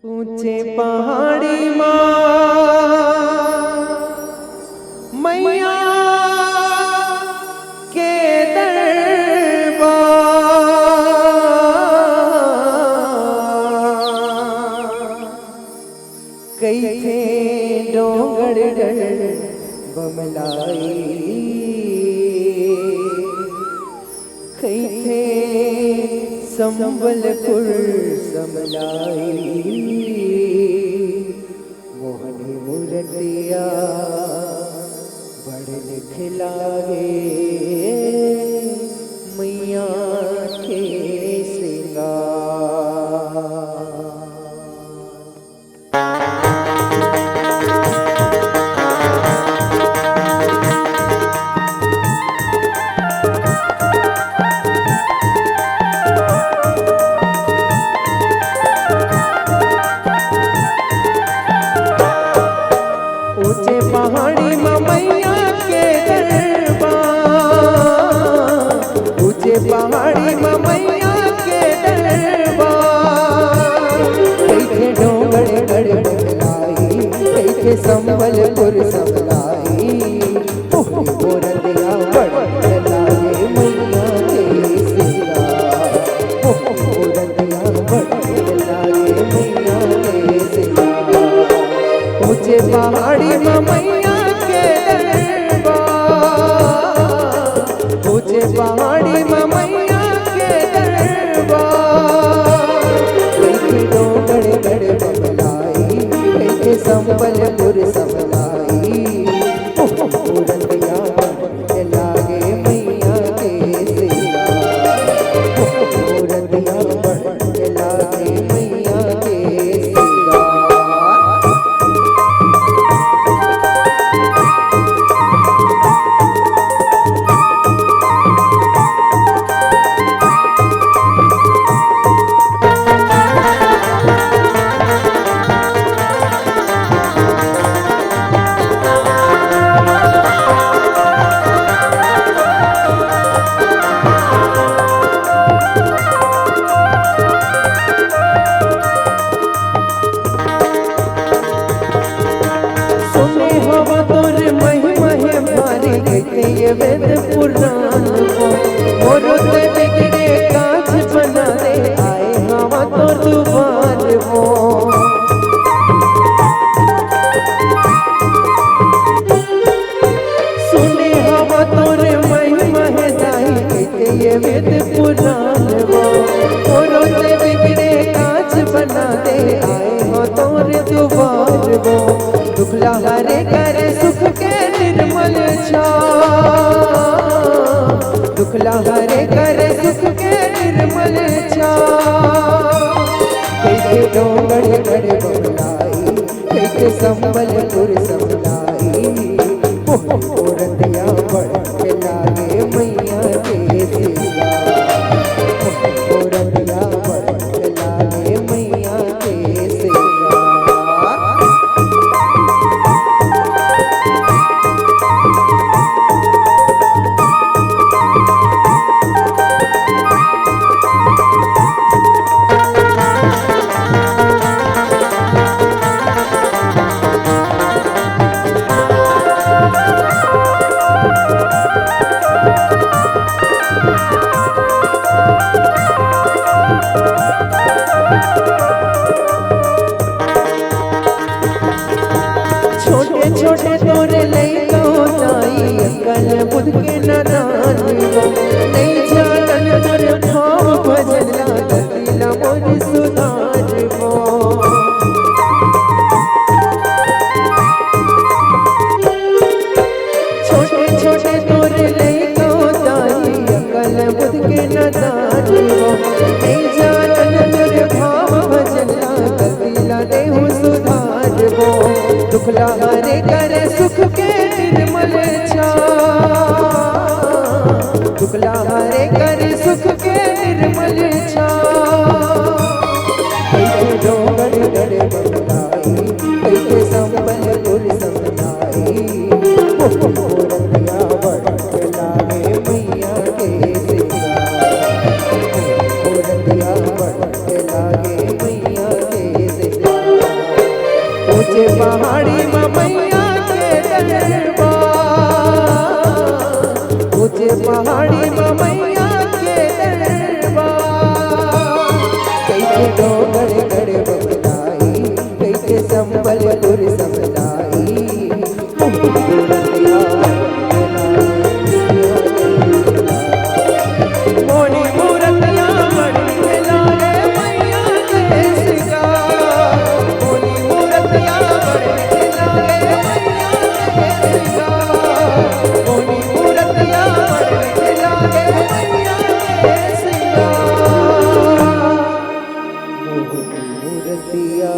ऊंचे पहाड़ी माँ मैया के दरबार कई थे डोंगर बमलाई कई थे संबलपुर समलाई मोहनी मूर्तिया बड़ लिखलागे मैया के श्रृंगार। ऊंचे पहाड़ी में मैया के दरबार ऊंचे पहाड़ी में मैया के दरबार कैथे डोंगर गढ़ बमलाई कैथे संबलपुर समलाई मोरतिया बड़ लागे मैया के श्रृंगार मोरतिया बड़ लागे मैया के श्रृंगार। ऊंचे पहाड़ी में मैया के दरबार ऊंचे पहाड़ी में मैया के दरबार कैथे डोंगर गढ़ बमलाई कैथे संबलपुर समलाई मोरतिया बड़ लागे मैया के श्रृंगार मोरतिया बड़ लागे मैया के श्रृंगार। ये वेद पुराण को मोरो ते बिगड़े काज बना दे आए हवा तो दुबार वो सुने हवा तोरे महिमा है दाई कहते ये वेद पुराण वो मोरो ते बिगड़े काज बना दे आए हो तोरे दुबार वो दुखला हरे करे सुख के निर्मल छा दुखला हरे करे सुख के निर्मल छा कैथे डोंगर गढ़ बमलाई कैथे संबलपुर समलाई मोरतिया बड़ लागे मैया के श्रृंगार मोरतिया बड़ लागे मैया के श्रृंगार। छोटे छोटे तोरे लइका नाई अकल बुध के नादान वो नहीं जानन तोर भाव भजन लागतिला मोर सुधार वो छोटे छोटे तोरे लइका नाई अकल बुध के नादान वो नहीं जानन तोर भाव भजन लागतिला देहु सुधार वो दुखला हरे करे सुख के निर्मल छा दुखला ऊंचे पहाड़ी में मैया के दरबार, ऊंचे पहाड़ी में मैया के दरबार। कैसे डोंगर गढ़ बबलाई, कैसे संबलपुर समलाई, मोनी मूरतिया बड़ी लागे मैया के सिंगार, मोनी मूरतिया बड़ी लागे मैया के सिंगार, मोनी मूरतिया बड़ी लागे मैया के सिंगार, मोनी मूरतिया